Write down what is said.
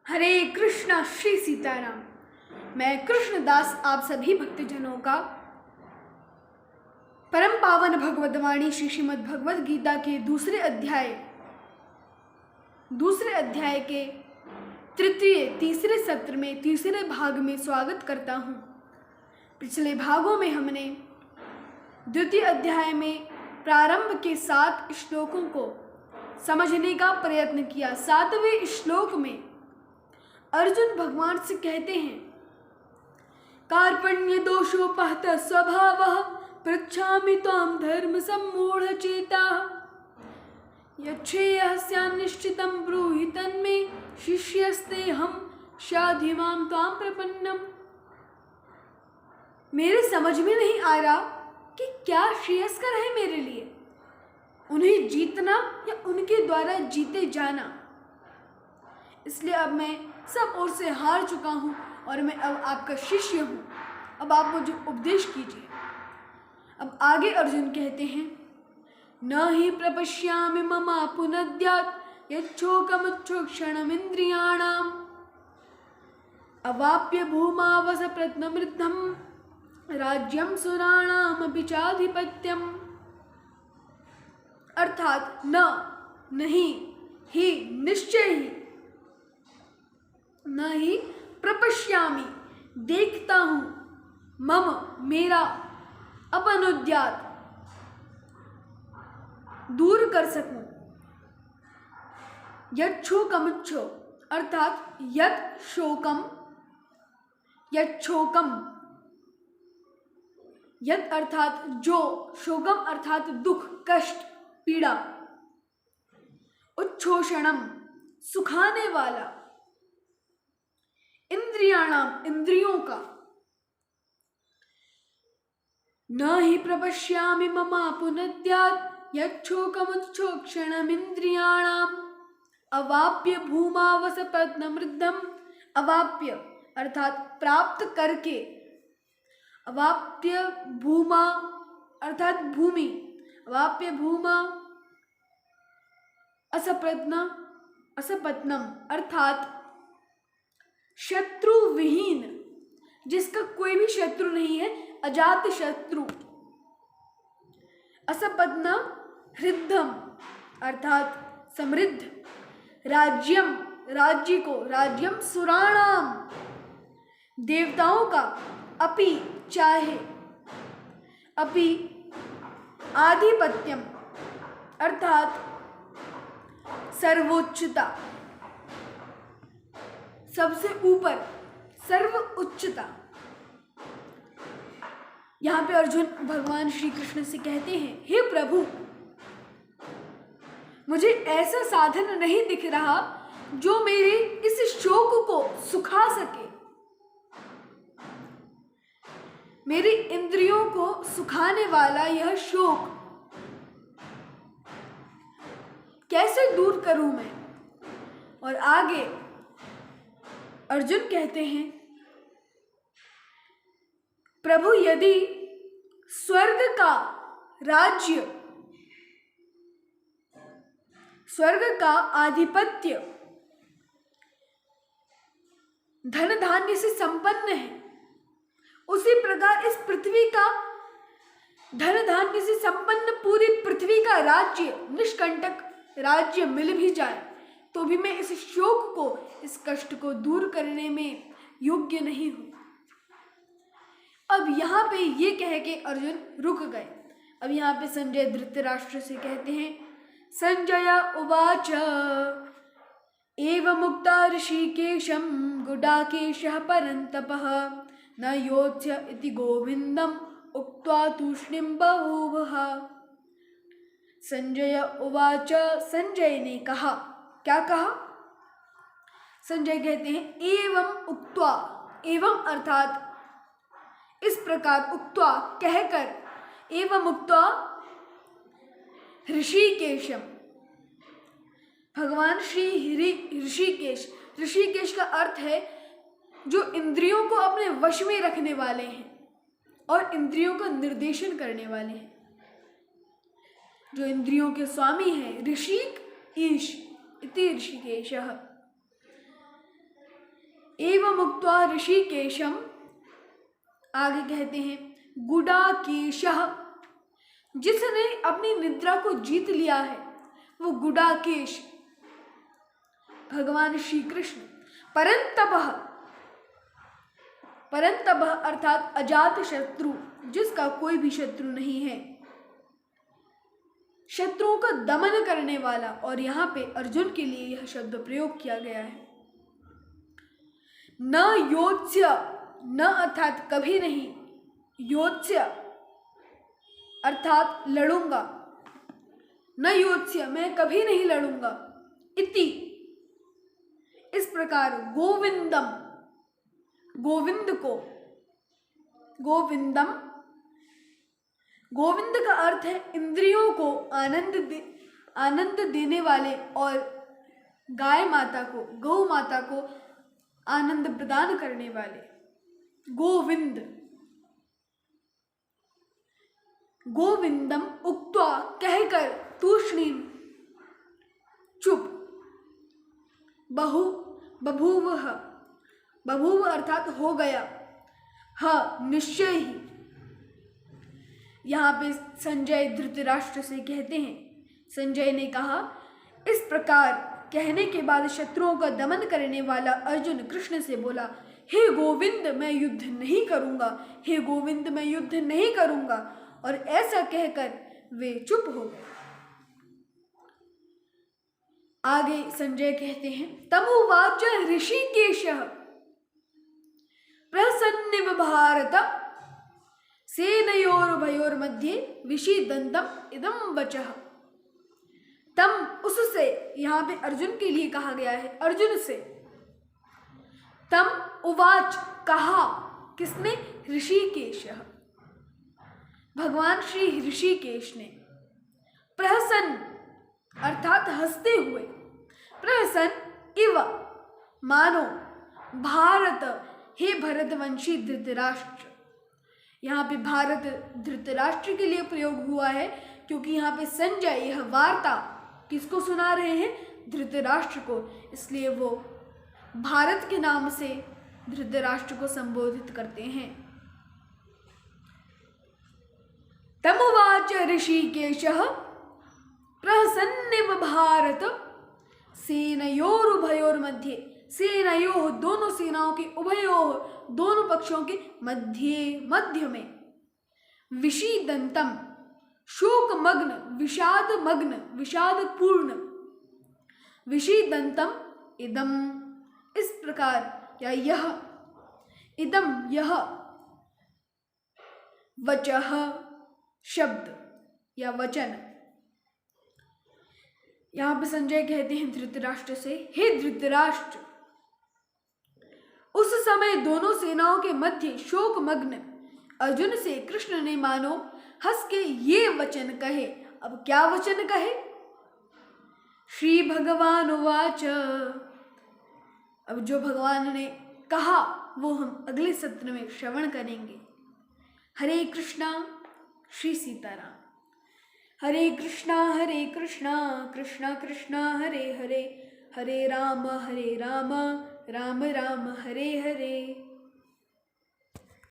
हरे कृष्णा श्री सीताराम। मैं कृष्णदास आप सभी भक्तजनों का परम पावन भगवद्वाणी श्री श्रीमद् भगवद गीता के दूसरे अध्याय के तीसरे सत्र में तीसरे भाग में स्वागत करता हूँ। पिछले भागों में हमने द्वितीय अध्याय में प्रारंभ के 7 श्लोकों को समझने का प्रयत्न किया। 7वें श्लोक में अर्जुन भगवान से कहते हैं, कार्पण्य दोषोपहत स्वभावः पृच्छामि त्वां धर्म सम्मूढ़ चेताः यच्छ्रेयः स्यान्निश्चितं ब्रूहि तन्मे शिष्यस्तेऽहं शाधि मां त्वां प्रपन्नम्। मेरे समझ में नहीं आ रहा कि क्या श्रेयस्कर है मेरे लिए, उन्हें जीतना या उनके द्वारा जीते जाना। इसलिए अब मैं सब ओर से हार चुका हूँ और मैं अब आपका शिष्य हूँ। अब आप मुझे उपदेश कीजिए। अब आगे अर्जुन कहते हैं, न हि प्रपश्यामि ममा पुनद्यात् यच्छोकमुच्छोक्षणमिन्द्रियाणाम् अवाप्य भूमावसप्रत्नमृद्धं राज्यं सुराणामपि चाधिपत्यम्। अर्थात नहीं ही निश्चय ही, न ही प्रपश्यामि देखता हूँ, मम मेरा, अपनुद्यात दूर कर सकूं, यच्छोकमुच्छो अर्थात यत् शोकम यच्छोकम, यत् अर्थात जो, शोकम अर्थात दुख कष्ट पीड़ा, उच्छोषणम सुखाने वाला, इंद्रियाणाम इंद्रियों का, न हि प्रपश्यामि ममा पुनद्यात् यच्छोकमुच्छोक्षणमिन्द्रियाणाम् अवाप्य भूमावसपत्नमृद्धम्। अवाप्य अर्थात प्राप्त करके, अवाप्य भूमा अर्थात भूमि, अवाप्य भूमा असपत्नम अर्थात शत्रु विहीन, जिसका कोई भी शत्रु नहीं है, अजात शत्रु। असपत्न हृदम अर्थात समृद्ध, राज्यम राज्य को, राज्यम सुराणाम देवताओं का, अपि चाहे, अपि आधिपत्यम अर्थात सर्वोच्चता, सबसे ऊपर, सर्व उच्चता। यहाँ पे अर्जुन भगवान श्री कृष्ण से कहते हैं, हे प्रभु, मुझे ऐसा साधन नहीं दिख रहा जो मेरे इस शोक को सुखा सके, मेरी इंद्रियों को सुखाने वाला यह शोक कैसे दूर करूं मैं। और आगे अर्जुन कहते हैं, प्रभु यदि स्वर्ग का राज्य, स्वर्ग का आधिपत्य धन धान्य से संपन्न है, उसी प्रकार इस पृथ्वी का धन धान्य से संपन्न पूरी पृथ्वी का राज्य, निष्कंटक राज्य मिल भी जाए तो भी मैं इस शोक को, इस कष्ट को दूर करने में योग्य नहीं हूं। अब यहाँ पे ये कह के अर्जुन रुक गए। अब यहाँ पे संजय धृतराष्ट्र से कहते हैं, संजय उवाच एवं मुक्ता ऋषिकेशं गुडाकेशः परन्तपः न योत्स्य इति गोविंदम उक्त्वा तूष्णीं बभूवः। संजय उवाच, संजय ने कहा, क्या कहा? संजय कहते हैं, एवं उक्त्वा, एवं अर्थात इस प्रकार, उक्त्वा कहकर, एवं उक्त्वा ऋषिकेशम, भगवान श्री ऋषिकेश, ऋषिकेश का अर्थ है जो इंद्रियों को अपने वश में रखने वाले हैं और इंद्रियों का निर्देशन करने वाले हैं, जो इंद्रियों के स्वामी हैं। ऋषिक ईश इति ऋषिकेशः। एवं उक्त्वा ऋषिकेशम, आगे कहते हैं गुडाकेशः, जिसने अपनी निद्रा को जीत लिया है वो गुडाकेश भगवान श्री कृष्ण। परंतपः, परंतपः अर्थात अजात शत्रु, जिसका कोई भी शत्रु नहीं है, शत्रुओं का दमन करने वाला। और यहाँ पे अर्जुन के लिए यह शब्द प्रयोग किया गया है। न योत्स्य, न अर्थात कभी नहीं, योत्स्य अर्थात लड़ूंगा, न योत्स्य मैं कभी नहीं लड़ूंगा, इति इस प्रकार गोविंदम, गोविंद को, गोविंदम, गोविंद का अर्थ है इंद्रियों को आनंद देने वाले और गाय माता को, गौ माता को आनंद प्रदान करने वाले। गोविंद, गोविंदम उक्त्वा कहकर, तूष्णीम चुप, बभूवः, बभूव अर्थात हो गया, निश्चय ही। यहाँ पे संजय धृतराष्ट्र से कहते हैं, संजय ने कहा, इस प्रकार कहने के बाद शत्रुओं का दमन करने वाला अर्जुन कृष्ण से बोला, हे गोविंद मैं युद्ध नहीं करूंगा, हे गोविंद मैं युद्ध नहीं करूंगा। और ऐसा कहकर वे चुप हो गए। आगे संजय कहते हैं, तमुवाच ऋषिकेशः प्रसन्निव भारत सेनयोरुभयोर्मध्ये विषीदन्तम् इदं वचः। तम, उससे, यहाँ पे अर्जुन के लिए कहा गया है, अर्जुन से। तम उवाच कहा, किसने? ऋषिकेशः, भगवान श्री ऋषिकेश ने। प्रहसन अर्थात हंसते हुए, प्रहसन इव मानो, भारत हे भरतवंशी धृतराष्ट्र। यहाँ पे भारत धृतराष्ट्र के लिए प्रयोग हुआ है क्योंकि यहाँ पे संजय यह वार्ता किसको सुना रहे हैं? धृतराष्ट्र को, इसलिए वो भारत के नाम से धृतराष्ट्र को संबोधित करते हैं। तमुवाच ऋषिकेशः प्रहसन्निव भारत सेनयोरुभयोर्मध्ये, सेनयोः दोनों सेनाओं के, उभयोः दोनों पक्षों के, मध्य में, विषीदंतम शोकमग्न, विषादमग्न, विषादपूर्ण, विषीदंतम इदम इस प्रकार या यह, इदम यह, वचः शब्द या वचन। यहाँ पे संजय कहते हैं धृतराष्ट्र से, हे धृतराष्ट्र, उस समय दोनों सेनाओं के मध्य शोकमग्न अर्जुन से कृष्ण ने मानो हंस के ये वचन कहे। अब क्या वचन कहे? श्री भगवान उवाच, अब जो भगवान ने कहा वो हम अगले सत्र में श्रवण करेंगे। हरे कृष्णा, श्री सीताराम। हरे कृष्णा कृष्णा कृष्णा हरे हरे, हरे राम राम राम हरे हरे।